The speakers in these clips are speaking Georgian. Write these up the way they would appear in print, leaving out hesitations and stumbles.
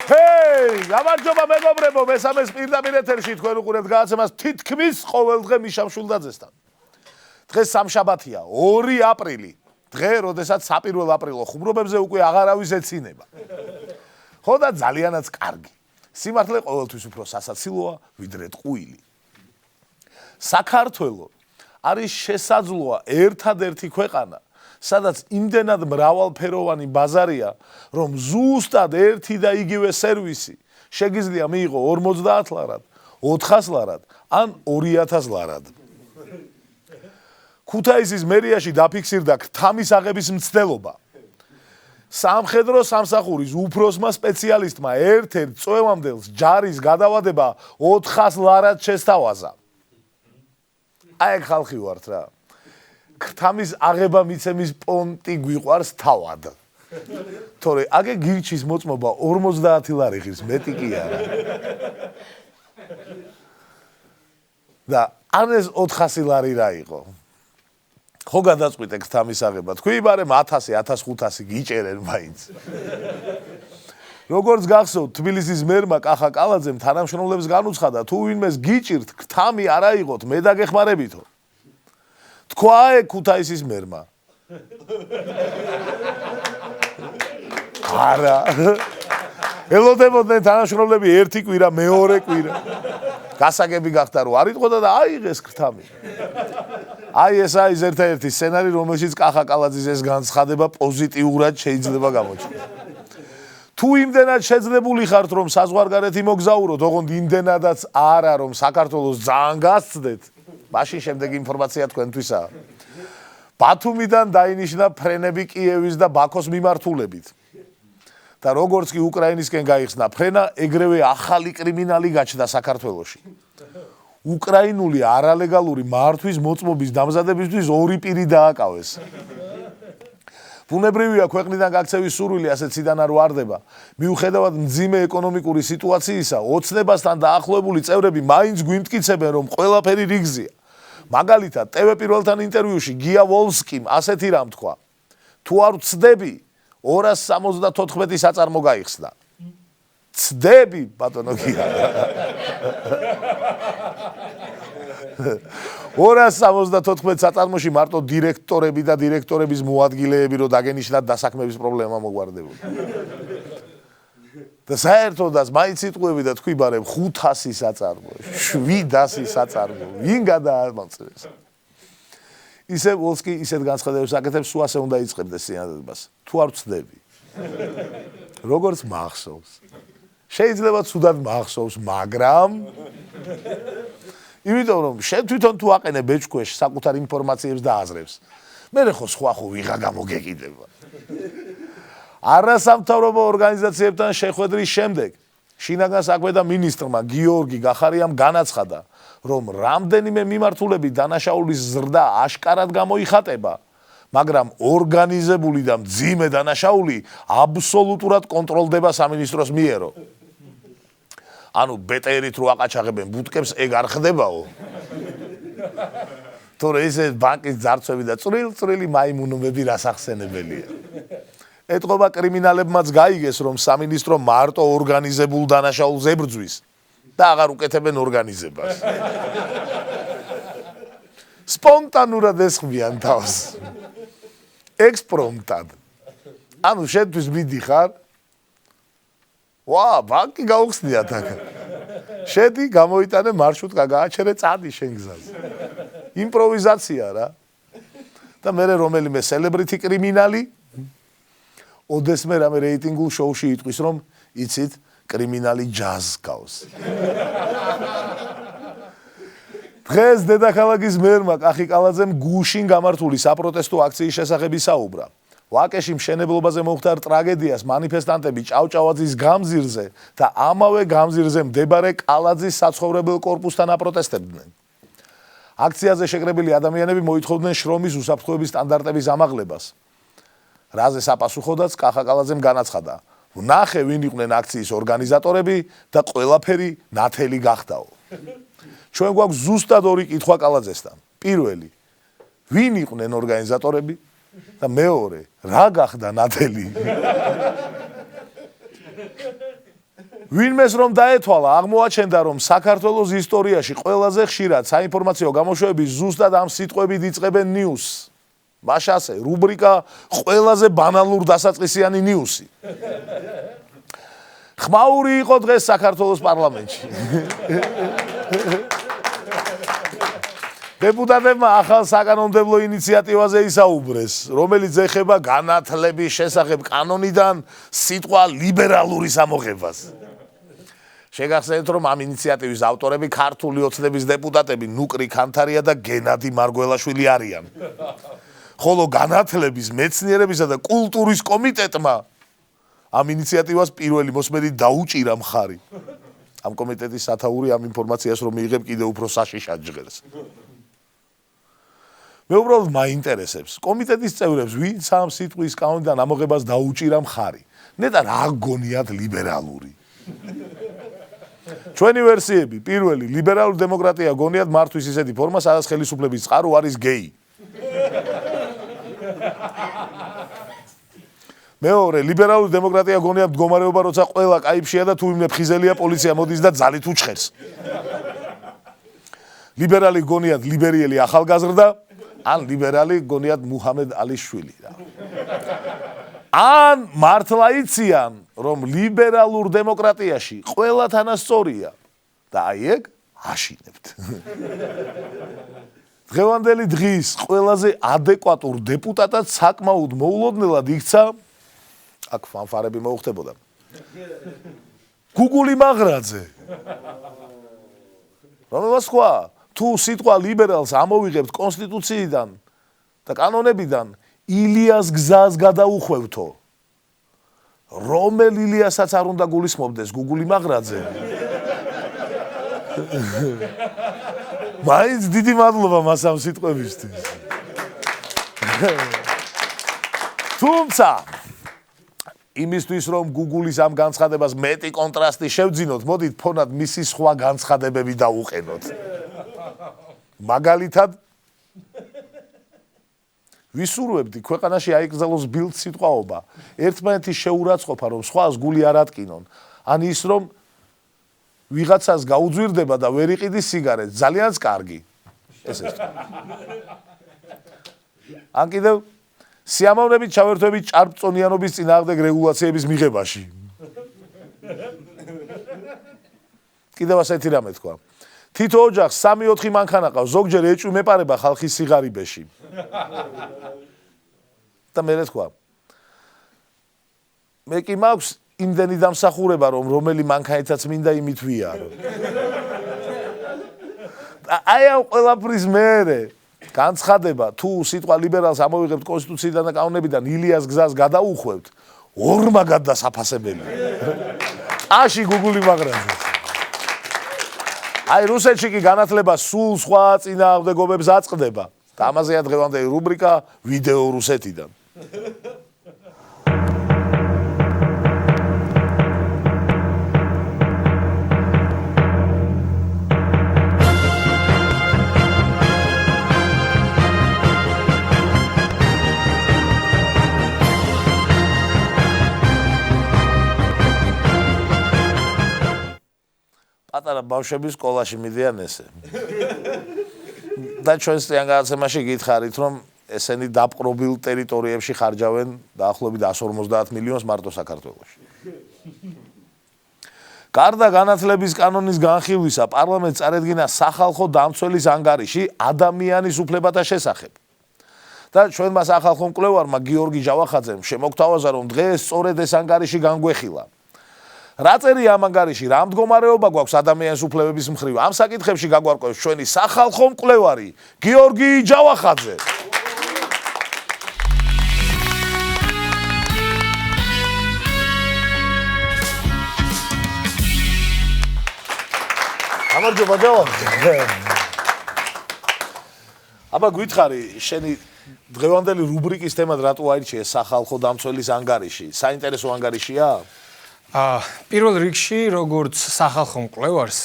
ჰეი, გამარჯობა მეგობრებო, მესამეს პირდაპირ ეთერში თქვენ უყურებთ გადაცემას თითქმის ყოველდღე მიშა მშვილდაძესთან. დღეს სამშაბათია, 2 აპრილი. დღე, როდესაც საპირველ აპრილო ხუმრობებზე უკვე აღარავის ეცინება. ხო და ძალიანაც კარგი. სიმართლე ყოველთვის უფრო სასაცილოა, ვიდრე ტყუილი. საქართველო არის შესაძლოა ერთადერთი ქვეყანა, სადაც იმდენად მრავალფეროვანი ბაზარია, რომ ზუსტად ერთი და იგივე სერვისი შეგიძლია მიიღო 50 ლარად, 400 ლარად ან 2000 ლარად. ქუთაისის მერიაში დაფიქსირდა ქთამის აღების მცდელობა. სამხედრო სამსახურის უფროსმა სპეციალისტმა ერთ-ერთ წვევამდელს ჯარის გადავადება 400 ლარად შესთავაზა. აი ხალხი ვართ რა. ქთამის აღება მიცემის პონტი გვიყვარს თავად. თორე აგე გირჩის მოწმობა 50 ლარი ღირს, მეტი კი არა. და ან ეს 400 ლარი რა იყო? ხო გადაწყვიტე ქთამის აღება. თქვი ბარემ 1000, 1500 გიჭერენ მაინც. როგორც გახსოვთ, თბილისის მერმა კახა კალაძემ თანამშრომლებს განუცხადა, თუ ვინმეს გიჭირთ, ქთამი არ აიღოთ, მე დაგეხმარებითო. თქვა ქუთაისის მერმა. არა. ელოდებოდნენ თანამშრომლები ერთი კვირა, მეორე კვირა. გასაგები გახდა რომ არ იტყოდა და აიღეს ქთამი. აი ეს არის ერთ-ერთი სცენარი, რომელშიც კახა კალაძის ეს განცხადება პოზიტიურად შეიძლება გამოჩნდეს. თუ იმდენად შეძლებული ხართ, რომ საზღვარგარეთი მოგზაუროთ, ოღონდ იმდენადაც არა, რომ საქართველოს ძალიან გასცდეთ, მაშინ შემდეგ ინფორმაცია თქვენთვისაა. ბათუმიდან დაინიშნა ფრენები კიევის და ბაქოს მიმართულებით. და როგორც კი უკრაინისკენ გაიხსნა ფრენა, ეგრევე ახალი კრიმინალი გაჩნდა საქართველოში. უკრაინული არალეგალური მართვის მოწმობის დამზადებისთვის 2 პირი დააკავეს. ბუნებრივია ქვეყნიდან გაქცევის სურვილი ასეთ სიდან არ ვარდება. მიუხედავად მძიმე ეკონომიკური სიტუაციისა, ოცნებასთან დაახლოებული წევრები მაინც გვიმტკიცებენ, რომ ყველაფერი რიგზია. მაგალითად, TV პირველთან ინტერვიუში გია ვოლსკიმ ასეთი რამ თქვა: თუ არ ვცდები, 274 საწარმო გაიხსნა. ცდები, ბატონო გია. 274 საწარმოში მარტო დირექტორები და დირექტორების მოადგილეები რო დაგენიშნათ დასაქმების პრობლემა მოგვარდებოდა. და საერთოდაც მაინც იტყვები და თქვი ბარემ 500 საწარმო, 700 საწარმო, ვინ გადაამოწეს? ისე ვოლსკი ისეთ განცხადებებს აკეთებს, სულ ასე უნდა იწყებდეს სინამდვილეს. თუ არ ვცდები. როგორც მახსოვს. შეიძლება ცუდად მახსოვს, მაგრამ იმიტომ რომ შენ თვითონ თუ აყენე ბეჭქვეშ საკუთარ ინფორმაციებს და აზრებს, მე ხო სხვა ხო ვიღა გამოგეკიდება. არასამთავრობო ორგანიზაციებთან შეხვედრის შემდეგ შინაგან საქმეთა მინისტრმა გიორგი გახარიამ განაცხადა, რომ რამდენიმე მიმართულებით დანაშაულის ზრდა აშკარად გამოიხატება, მაგრამ ორგანიზებული და მძიმე დანაშაული აბსოლუტურად კონტროლდება სამინისტროს მიერო. ანუ ბეტერით რო აყაჩაღებენ ბუტკებს, ეგ არ ხდებაო. თორე ესე ბანკის ძარცვები და წვრილი მაიმუნობები რას ახსენებელია. ეტყობა კრიმინალებმაც გაიგეს, რომ სამინისტრო მარტო ორგანიზებულ დანაშაულს ებრძვის და აღარ უკეთებენ ორგანიზებას. სპონტანურად ესხმიან თავს. ექსპრომტად. ანუ შენთვის მიდიხარ, ვა, ბანკი გაუხსნიათ აქ. შედი, გამოიტანე მარშრუტკა, გააჩერე წადი შენ გზაზე. იმპროვიზაცია რა. და მერე რომელიმე სელებრიტი კრიმინალი ოდესმე რამე რეიტინგულ შოუში იტყვის, რომ იცით, კრიმინალი ჯაზს გავს. დღეს დედაქალაქის მერმა კახი კალაძემ გუშინ გამართული საპროტესტო აქციის შესახებ ისაუბრა. ვაკეში მშენებლობაზე მომხდარ ტრაგედიას მანიფესტანტები ჭავჭავაძის გამზირზე და ამავე გამზირზე მდებარე კალაძის საცხოვრებელ კორპუსთან აპროტესტებდნენ. აქციაზე შეკრებილი ადამიანები მოითხოვდნენ შრომის უსაფრთხოების სტანდარტების ამაღლებას. რაზე საპასუხოდაც კახა კალაძემ განაცხადა: ვნახე ვინ იყვნენ აქციის ორგანიზატორები და ყველაფერი ნათელი გახდაო. ჩვენ გვაქვს ზუსტად 2 კითხვა კალაძესთან. პირველი, ვინ იყვნენ ორგანიზატორები? და მეორე, რა გახდა ნათელი? ვინმეს რომ დაეთვალა, აღმოაჩენდა რომ საქართველოს ისტორიაში ყველაზე ხშირად საინფორმაციო გამოშვებები ზუსტად ამ სიტყვებით იწყებენ ნიუსს. მაშასე რუბრიკა ყველაზე ბანალურ დასაწყისიანი ნიუსი. ხმაური იყო დღეს საქართველოს პარლამენტში. დეპუტატებმა ახალ საკანონმდებლო ინიციატივაზე ისაუბრეს, რომელიც ეხება განათლების შესახებ კანონიდან სიტყვა ლიბერალურის ამოღებას. შეგახსენებთ, რომ ამ ინიციატივის ავტორები ქართული ოცნების დეპუტატები ნუკრი ქანთარია და გენადი მარგველაშვილი არიან. ხოლო განათლების, მეცნიერებისა და კულტურის კომიტეტმა ამ ინიციატივას პირველი მოსმენით დაუჭირა მხარი. ამ კომიტეტის სათაური ამ ინფორმაციას რომ მიიღებ კიდევ უფრო საშიშად ჟღერს. მე უბრალოდ მაინტერესებს კომიტეტის წევრებს ვინც ამ სიტყვის კანონიდან ამოღებას დაუჭირა მხარი. ნეტარ აგონიათ ლიბერალური. ჩვენი ვერსიები, პირველი, ლიბერალური დემოკრატია გონიათ მართვის ისეთი ფორმა, სადაც ხელისუფლების წყარო არის გეი. მეორე, ლიბერალური დემოკრატია გონიათ მდგომარეობა, როცა ყველა კაიფშია და თუ ვინმე ფხიზელია, პოლიცია მოდის და ძალით უჩხერს. ლიბერალი გონიათ ლიბერიელი ახალგაზრდა, ან ლიბერალი გონიათ მუჰამედ ალის შვილი. ან მართლა იციან, რომ ლიბერალურ დემოკრატიაში ყველა თანასწორია და აი ეგ აშინებთ. დღევანდელი დღის ყველაზე ადეკვატურ დეპუტატად საკმაოდ მოულოდნელად იქცა, აქ ფანფარები მოუხდებოდა, გუგული მაღრაძე. რომელსაც თქვა, თუ სიტყვა ლიბერალს ამოვიღებთ კონსტიტუციიდან და კანონებიდან, ილიას გზას გადაუხვევთო. რომელ ილიასაც არ უნდა გულისხმობდეს გუგული მაღრაძე. მაინც დიდი მადლობა მას ამ სიტყვებისთვის. თუმცა იმისთვის რომ გუგულის ამ განცხადებას მეტი კონტრასტი შევძინოთ, მოდით ფონად მისი სხვა განცხადებები დავუყენოთ. მაგალითად ვისურვებდი ქვეყანაში აიკრძალოს ბილდ სიტყვაობა, ერთმანეთის შეურაცხყოფა, რომ სხვას გული არ ატკინონ, ან ის რომ ვიღაცას გაუძვირდება და ვერ იყიდის სიგარეტს, ძალიანაც კარგი. ესეც. ან კიდევ სიამოვნებით ჩავერთვებით ჭარბწონიანობის წინააღმდეგ რეგულაციების მიღებაში. კიდევ ასეთი რამე თქვა. თითო ოჯახს 3-4 მანქანა ყავს, ზოგჯერ ეჭვი მეპარება ხალხის სიღარიბეში. და მე თქვა. მე კი მაქვს იმდენი დამსახურება, რომ რომელი მანქანითაც მინდა იმით ვიარო. აი ამ ყველაფრის მერე განცხადება, თუ სიტყვა ლიბერალს ამოვიღებთ კონსტიტუციიდან და კანონებიდან, ილიას გზას გადაუხვევთ, ორმაგად დასაფასებელია. აში გუგული მაღრაძე. აი რუსეთში კი განათლება სულ სხვა წინააღმდეგობებს აწყდება. და ამაზეა დღევანდელი რუბრიკა ვიდეო რუსეთიდან. პატარა ბავშვები სკოლაში მიდიან ესე. და ჩვენ სტიან გადაცემაში გითხარით, რომ ესენი დაპყრობილ ტერიტორიებში ხარჯავენ დაახლოებით 150 მილიონს მარტო საქართველოში. გარდა განათლების კანონის განხილვისა, პარლამენტს წარედგინა სახალხო დამცველის ანგარიში ადამიანის უფლებათა შესახებ. და ჩვენმა სახალხო მკვლევარმა გიორგი ჯავახაძემ შემოგთავაზა, რომ დღეს სწორედ ეს ანგარიში განგვეხილა. რა წერია ამ ანგარიში, რა მდგომარეობა გვაქვს ადამიანის უფლებების მხრივ? ამ საკითხებში გაგვარკვევს ჩვენი სახალხო მკვლევარი გიორგი ჯავახაძე. გამარჯობა ჯავახაძე. აბა გითხარი, შენი დღევანდელი რუბრიკის თემად რატო აირჩიე სახალხო დამცველის ანგარიში? საინტერესო ანგარიშია? პირველ რიგში, როგორც სახალხო მკვლევარს,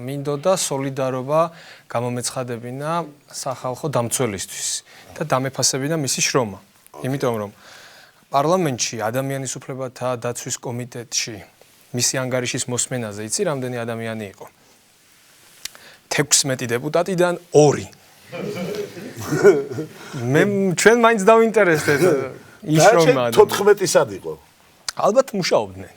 მინდოდა სოლიდარობა გამომეცხადებინა სახალხო დამცველისთვის და დამეფასებინა მისი შრომა. იმიტომ რომ პარლამენტში ადამიანის უფლებათა დაცვის კომიტეტში მისი ანგარიშის მოსმენაზე იცი რამდენი ადამიანი იყო? 16 დეპუტატიდან 2. მე ჩვენ მაინც დავინტერესდეთ ის რომ 14-ად იყო. ალბათ მუშაობდნენ.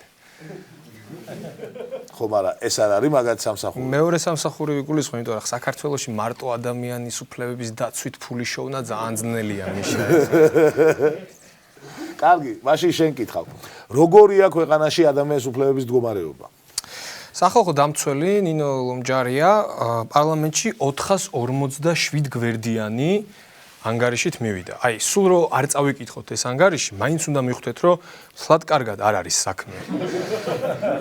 ხო, მაგრამ ეს არ არის მაგათ სამსახური. მეორე სამსახური ვიგულისხმობ, იმიტომ რომ საქართველოში მარტო ადამიანის უფლებების დაცვით ფული შოვნა ძალიან ძნელია მიშა. კარგი, მაშინ შენ კითხავ. როგორია ქვეყანაში ადამიანის უფლებების მდგომარეობა? სახალხო დამცველი ნინო ლომჯარია პარლამენტში 457 გვერდიანი ანგარიშით მივიდა. აი, სულ რო არ წავიკითხოთ ეს ანგარიში, მაინც უნდა მივხვდეთ, რომ ფლად კარგად არ არის საქმე.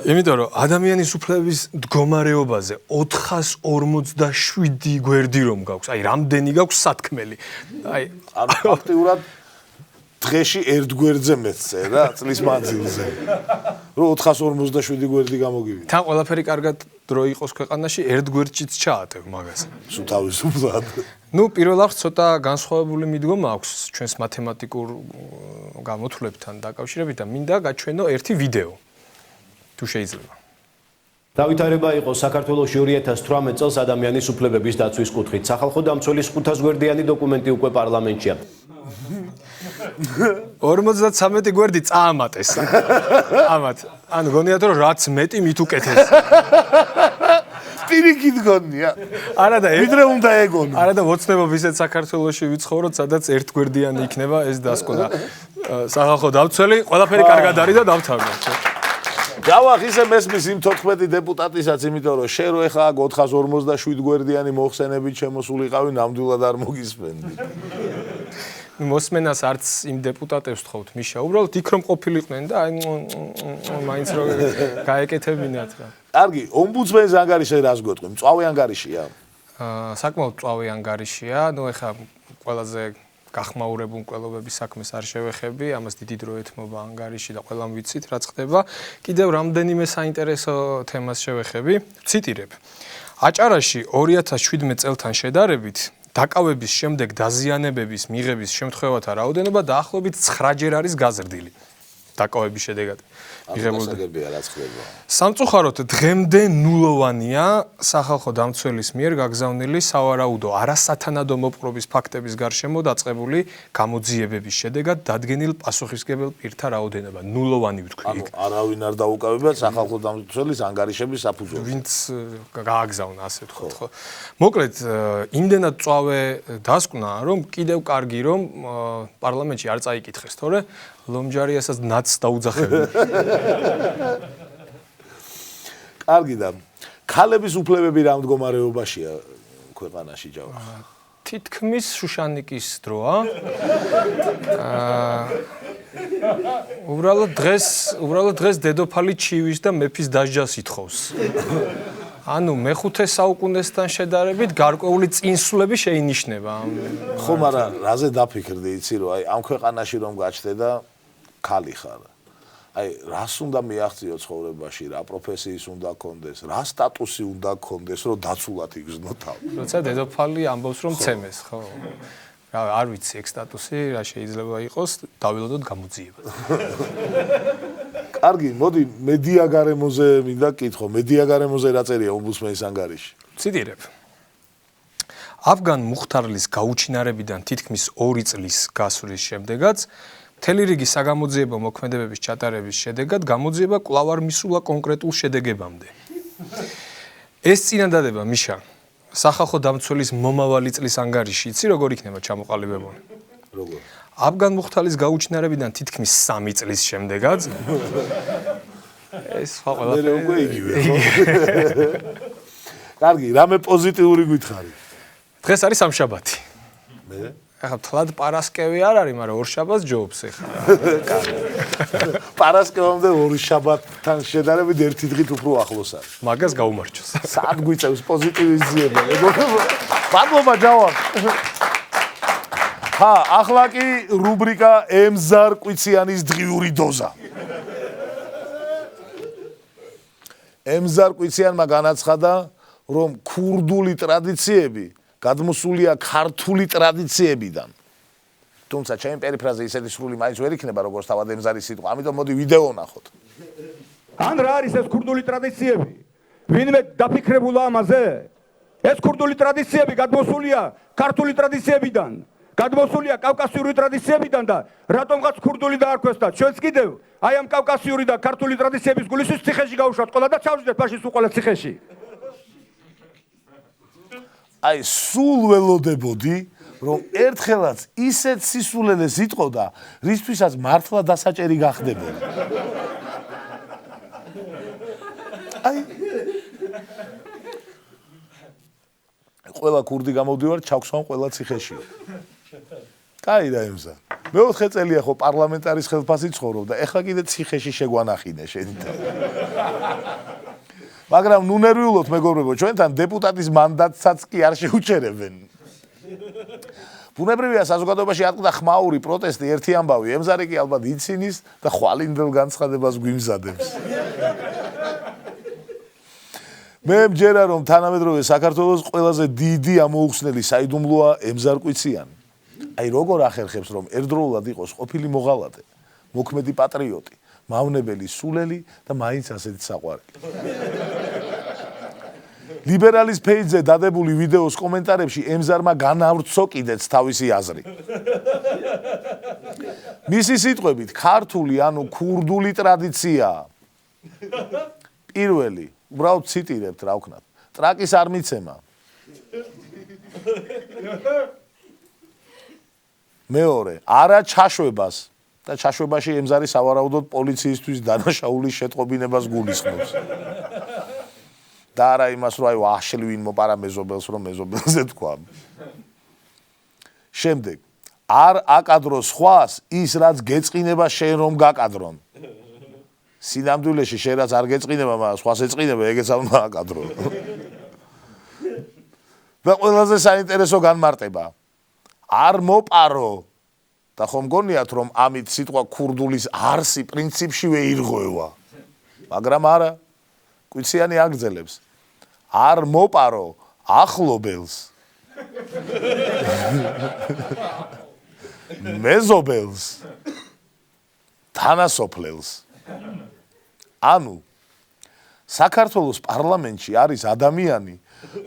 იმიტომ რომ ადამიანის უფლებების მდგომარეობაზე 457 გვერდი რომ გაქვს, აი, რამდენი გაქვს სათქმელი. აი, ფაქტიურად დღეში ერთ გვერდზე მეცე რა, წლის მანძილზე. რომ 457 გვერდი გამოგივიდა. თან ყველაფერი კარგად დრო იყოს ქვეყანაში, ერთ გვერდშიც ჩაატევ მაგას. სულ თავისუფლად. ნუ პირველ რიგში ცოტა განსხვავებული მიდგომა აქვს ჩვენს მათემატიკურ გამოთვლებთან დაკავშირებით და მინდა გაჩვენო ერთი ვიდეო. თუ შეიძლება. დავითარება იყო საქართველოში 2018 წელს ადამიანის უფლებების დაცვის კუთხით. სახალხო დამცველის 500 გვერდიანი დოკუმენტი უკვე პარლამენტშია. 53 გვერდი წაამატეს. ამათ. ანუ გონიათ რომ რაც მეტი მით უკეთეს. პირიქით გონია. არა და ვიდრე უნდა ეგონო. არა და ვოცნებობ ისეთ საქართველოში ვიცხოვროთ, სადაც ერთ გვერდიანი იქნება ეს დასკვნა. სახალხო დამცველი, ყველაფერი კარგად არის და დავთავრდეთ. გავახ ისე მესმის იმ 14 დეპუტატისაც, იმიტომ რომ შენ რო ეხლა 457 გვერდიანი მოხსენებით შემოსულიყავი, ნამდვილად არ მოგისმენდი. მოსმენას არც იმ დეპუტატებს თხოვთ, მიშა, უბრალოდ იქ რომ ყოფილიყვნენ და აი მაინც რო გაეკეთებინათ რა. კარგი, ომბუდსმენის ანგარიში რას გვეტყვი? მწვავე ანგარიშია? საკმაოდ მწვავე ანგარიშია, ნუ ეხლა ყველაზე გახმაურებულ მკვლელობების საქმეს არ შევეხები, ამას დიდი დრო ეთმობა ანგარიში და ყველამ ვიცით რაც ხდება. კიდევ რამდენიმე საინტერესო თემას შევეხები. ციტირებ. აჭარაში 2017 წელთან შედარებით დაკავების შემდეგ დაზიანებების მიღების შემთხვევათა რაოდენობა დაახლოებით 9-ჯერ არის გაზრდილი. დაკავების შედეგად მიღებული. სამწუხაროდ დღემდე ნულოვანია სახალხო დამცველის მიერ გაგზავნილი სავარაუდო არასათანადო მოპყრობის ფაქტების გარშემო დაწყებული გამოძიებების შედეგად დადგენილ პასუხისმგებელ პირთა რაოდენობა. ნულოვანი ვთქვი. ანუ არავინ არ დაუკავებია სახალხო დამცველის ანგარიშების საფუძველზე. ვინც გააგზავნა ასე ვთქვათ, ხო. მოკლედ, იმდენად წვავე დასკვნა, რომ კიდევ კარგი რომ პარლამენტში არ წაიკითხეს, თორე ლომჯარიასაც ნაც დაუძახებია. კარგი და ქალების უფლებები რა მდგომარეობაშია ქვეყანაში ჯავახ? თითქმის შუშანიკის დროა. უბრალოდ დღეს დედოფალი ჩივის და მეფის დასჯას ითხოვს. ანუ მე-5 საუკუნესთან შედარებით გარკვეული წინსვლები შეინიშნება. ხო, მაგრამ რაზე დაფიქრდი, იცი რომ აი ამ ქვეყანაში რომ გაჩნდე და ქალი ხარ. აი, რას უნდა მიაღწიო ცხოვრებაში, რა პროფესიის უნდა გქონდეს, რა სტატუსი უნდა გქონდეს, რომ დაცულად იგრძნო თავი. როცა დედოფალი ამბობს რომ ცემეს, ხო. რა არ ვიცი ეგ სტატუსი რა შეიძლება იყოს, დავილოდოთ გამოძიება. კარგი, მოდი მედია გარემოზე მინდა კითხო. მედია გარემოზე რა წერია ომბუდსმენის ანგარიში? ციტირებ. აფგან მუხთარლის გაუჩინარებიდან თითქმის 2 წლის გასვლის შემდეგაც მთელი რიგი საგამოძიებო მოქმედებების ჩატარების შედეგად გამოძიება კვლავ არ მისულა კონკრეტულ შედეგებამდე. ეს წინადადება მიშა სახალხო დამცველის მომავალი წლის ანგარიში იცი როგორ იქნება ჩამოყალიბებული? როგორ? აფგან მუხთარლის გაუჩინარებიდან თითქმის 3 წლის შემდეგაც ეს სხვა ყველაფერი უკვე იგივე, ხო? კარგი, რამე პოზიტიური გითხარი? დღეს არის სამშაბათი. მე? ახლა თლად პარასკევი არ არის, მაგრამ ორშაბათს ჯობს ახლა. პარასკევამდე ორშაბათთან შედარებით ერთი დღით უფრო ახლოს არის. მაგას გაუმარჯოს. სად გვიწევს პოზიტივიზება? მადლობა ჯავახ. ახლა კი რუბრიკა ემზარ კვიციანის დღიური დოზა. ემზარ კვიციანმა განაცხადა, რომ ქურდული ტრადიციები გადმოსულია ქართული ტრადიციებიდან. თუმცა ჩემი პერიფრაზე ისეთი სრული მაინც ვერ იქნება, როგორც თავად ემზარის სიტყვა. ამიტომ მოდი ვიდეო ნახოთ. ან რა არის ეს ქურდული ტრადიციები? ვინმე დაფიქრებულა ამაზე? ეს ქურდული ტრადიციები გადმოსულია ქართული ტრადიციებიდან, გადმოსულია კავკასიური ტრადიციებიდან და რატომღაც ქურდული დაარქვეს და ჩვენც კიდევ აი ამ კავკასიური და ქართული ტრადიციების გულისთვის ციხეში გავუშვათ ყველა და ჩავжდეთ ფაშის უყოლა ციხეში. აი სულ ველოდებოდი რომ ერთხელაც ისეთ სისულელეს იტყოდა, რისთვისაც მართლა დასაჭერი გახდებოდა. აი ყველა ქურდი გამოდივარ, ჩაგვსვამ ყველა ციხეში. კაი რა იმსა. მე-4 წელია ხო პარლამენტარის ხელფასი ცხოვრობ და ეხლა კიდე ციხეში შეგვანახინე შენ. მაგრამ ნუ ნერვიულობთ მეგობრებო, ჩვენთან დეპუტატის მანდატსაც კი არ შეუჩერებენ. ბუნებრივია საზოგადოებაში ატყდა ხმაური პროტესტი, ერთი ამბავი, ემზარი კი ალბათ იცინის და ხვალინდელ განცხადებას გვიმზადებს. მე მჯერა რომ თანამედროვე საქართველოს ყველაზე დიდი ამოუხსნელი საიდუმლოა ემზარკვიციანი. აი როგორ ახერხებს რომ ერთდროულად იყოს ყოფილი მოღალატე, მოქმედი პატრიოტი, მავნებელი სულელი და მაინც ასეთი საყვარელი. ლიბერალის ფეიჯზე დადებული ვიდეოს კომენტარებში ემზარმა განავრცო კიდეც თავისი აზრი. მისი სიტყვებით, ქართული ანუ ქურდული ტრადიციაა. პირველი, უბრალოდ ციტირებთ რა ვქნათ. ტრაკის არ მიცემა. მეორე, არა ჩაშვებას და ჩაშვებაში ემზარი სავარაუდოდ პოლიციისთვის დანაშაულის შეტყობინებას გულისხმობს. და არა იმას რომ აი ვაშლივინ მოპარა მეზობელს რომ მეზობელზე თქვა. შემდეგ, არ აკადრო სხვას ის რაც გეწყინება შენ რომ გაკადრონ. სინამდვილეში შენ რაც არ გეწყინება, მაგრამ სხვას ეწყინება, ეგეც არ უნდა აკადრო. და ყველაზე საინტერესო განმარტება. არ მოპარო და ხომ გონიათ რომ ამით სიტყვა ქურდულის არსი პრინციპშივე ირღვევა. მაგრამ არა, კვიციანი აგრძელებს. არ მოპარო ახლობელს. მეზობელს. თანასოფლელს. ანუ საქართველოს პარლამენტში არის ადამიანი,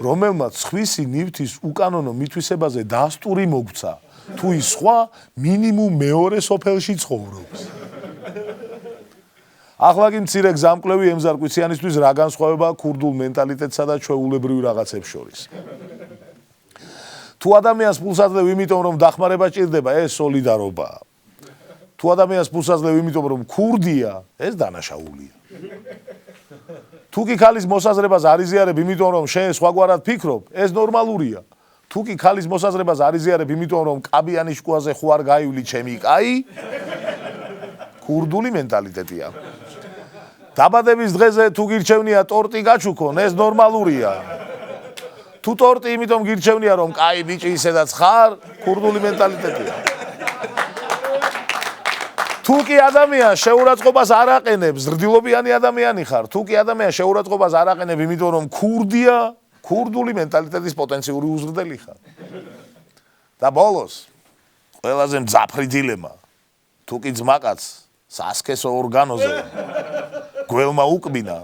რომელმაც სხვისი ნივთის უკანონო მითვისებაზე დასტური მოგცა, თუ ის სხვა მინიმუმ მეორე სოფელში ცხოვრობს. ახლა კი მცირე გზამკვლევი ემზარკვიციანისთვის რა განსხვავებაა ქურდულ მენტალიტეტსა და ჩვეულებრივ რაღაცებს შორის. თუ ადამიანს ფულს აძლევ იმიტომ რომ დახმარება ჭირდება, ეს სოლიდარობაა. თუ ადამიანს ფულს აძლევ იმიტომ რომ ქურდია, ეს დანაშაულია. თუ კი ქალის მოსაზრებას არ იზიარებ იმიტომ რომ შენ სხვაგვარად ფიქრობ, ეს ნორმალურია. თუ კი ქალის მოსაზრებას არ იზიარებ იმიტომ რომ კაბიანი შკუაზე ხო არ გაივლი ჩემი კაი, ქურდული მენტალიტეტია. დაბადების დღეზე თუ გირჩევნია ტორტი გაჩუქონ, ეს ნორმალურია. თუ ტორტი იმიტომ გირჩევნია რომ კაი ბიჭი ისედაც ხარ, ქურდული მენტალიტეტია. თუ კი ადამიანს შეურაცხყოფას არ აყენებს, ზრდილობიანი ადამიანი ხარ, თუ კი ადამიანს შეურაცხყოფას არ აყენებ იმიტომ რომ ქურდია, ქურდული მენტალიტეტის პოტენციური უზრდელი ხარ. და ბოლოს, ყველაზე მძაფრი დილემა, თუ კი ძმაკაც სასქესო ორგანოზე გველმა უკბინა.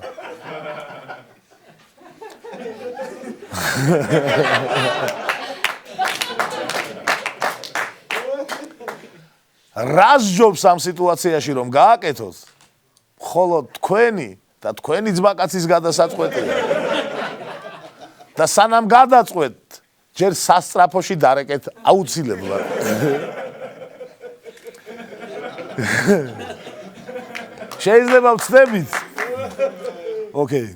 რას ჯობს ამ სიტუაციაში რომ გააკეთოთ? ხოლო თქვენი და თქვენი ძმაკაცის გადასაწყვეტია. და სანამ გადაწყვეტ, ჯერ სასწრაფოში დარეკეთ აუცილებლად. შეიძლება ვცდებით. ოკეი.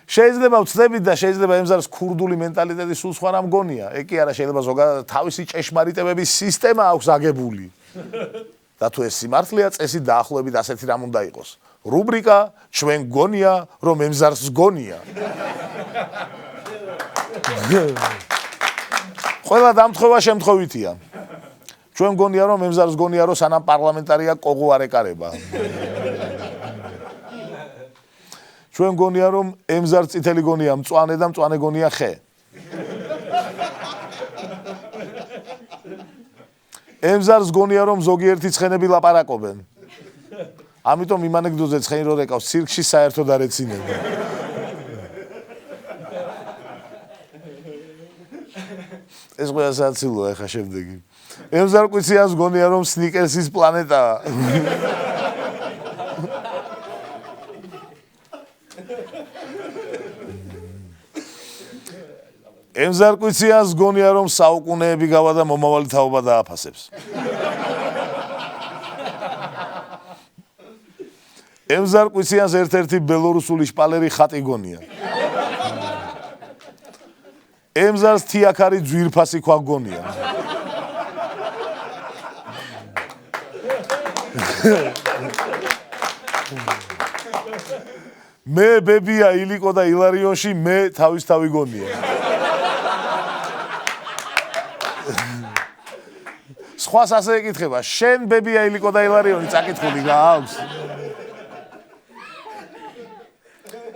შეიძლება ვცდებით და შეიძლება ემზარს ქურდული მენტალიტეტი სულ სხვა რამ გონია. ეგ კი არა, შეიძლება ზოგადად თავისი ჭეშმარიტებების სისტემა აქვს აგებული. და თუ ეს სიმართლეა, წესით დაახლოებით ასეთი რამ უნდა იყოს. რუბრიკა ჩვენ გონია, რომ ემზარს გონია. ყველა დამთხოვა შემთხვევითია. ჩვენ გონია რომ ემზარს გონია რომ სანამ პარლამენტარია კოღო არ ეკარება. ჩვენ გონია რომ ემზარს წითელი გონია მწვანე და მწვანე გონია ხე. ემზარს გონია რომ ზოგიერთი ცხენები ლაპარაკობენ. ამიტომ იმ ანეკდოტზე ცხენი რო რეკავს ცირკში საერთოდ არ ეცინებდა. ეს ყველა საცილოა ხა შემდეგი. ემზარკვიციანს გონია რომ სნიკერსის პლანეტაა. ემზარკვიციანს გონია რომ საუკუნეები გავა და მომავალი თაობა დააფასებს. ემზარკვიციანს ერთ-ერთი ბელორუსული შპალერი ხატი გონია. ემზარს თიაქარი ძვირფასი ქვა გონია. მე ბებია ილიკო და ილარიონში მე თავისთავი გონია. სხვას ასე ეკითხება, შენ ბებია ილიკო და ილარიონი წაკითხული გააქვს?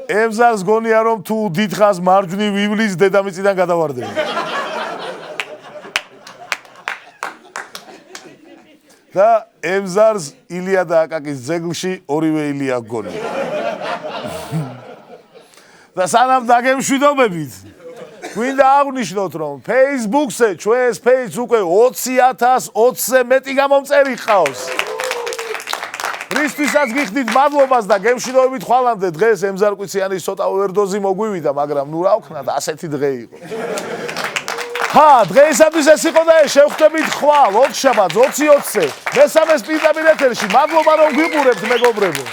ემზარს გონია რომ თუ დიდხანს მარჯვნივ ივლის დედამიწიდან გადავარდება. და ემზარს ილია და აკაკის ძეგლში ორივე ილია გონია. და სანამ დაგემშვიდობებით გვინდა აღვნიშნოთ რომ Facebook-ზე ჩვენს page-ს უკვე 20,020-ზე მეტი გამომწერი ყავს. რისთვისაც გიხდით მადლობას და გემშვიდობებით ხვალამდე დღეს ემზარკვიციანის ცოტა ოვერდოზი მოგვივიდა, მაგრამ ნუ რა ვქნათ, ასეთი დღე იყო. დღეისათვის ეს იყო და შევხვდებით ხვალ 20 შაბათს 20:20-ზე მესამეს პირდაპირ ეთერში. მადლობა რომ გვიყურებთ მეგობრებო.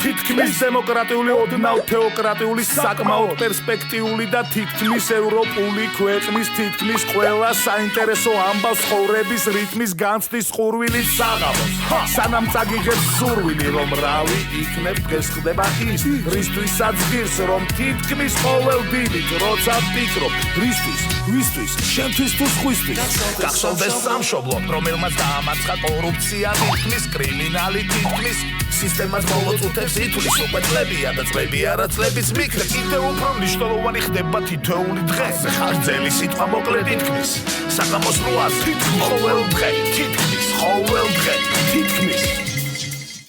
თითქმის დემოკრატიული, ოდნავ თეოკრატიული, საკმაოდ პერსპექტიული და თითქმის ევროპული ქვეყნის თითქმის ყველა საინტერესო ამბავს ხოვრების რიტმის განცდის ხურვილის საღამოს. სანამ წაგიღებს სურვილი რომ რავი იქნებ დღეს ხდება ის, რისთვისაც ღირს რომ თითქმის ყოველ დილით როცა ვფიქრობ, რისთვის, ვისთვის, შენთვის თუ სხვისთვის, გახსოვდეს სამშობლოდ, რომელმაც დაამარცხა კორუფცია, თითქმის კრიმინალი, თითქმის სისტემას მოვაწუთებს ითვლის უკვე წლებია და წლები არა წლების მიქრე კიდევ უფრო მნიშვნელოვანი ხდება თითოეული დღე ხარჯელი სიტყვა მოკლედ ითქმის საღამოს როას თითქმის ყოველ დღე თითქმის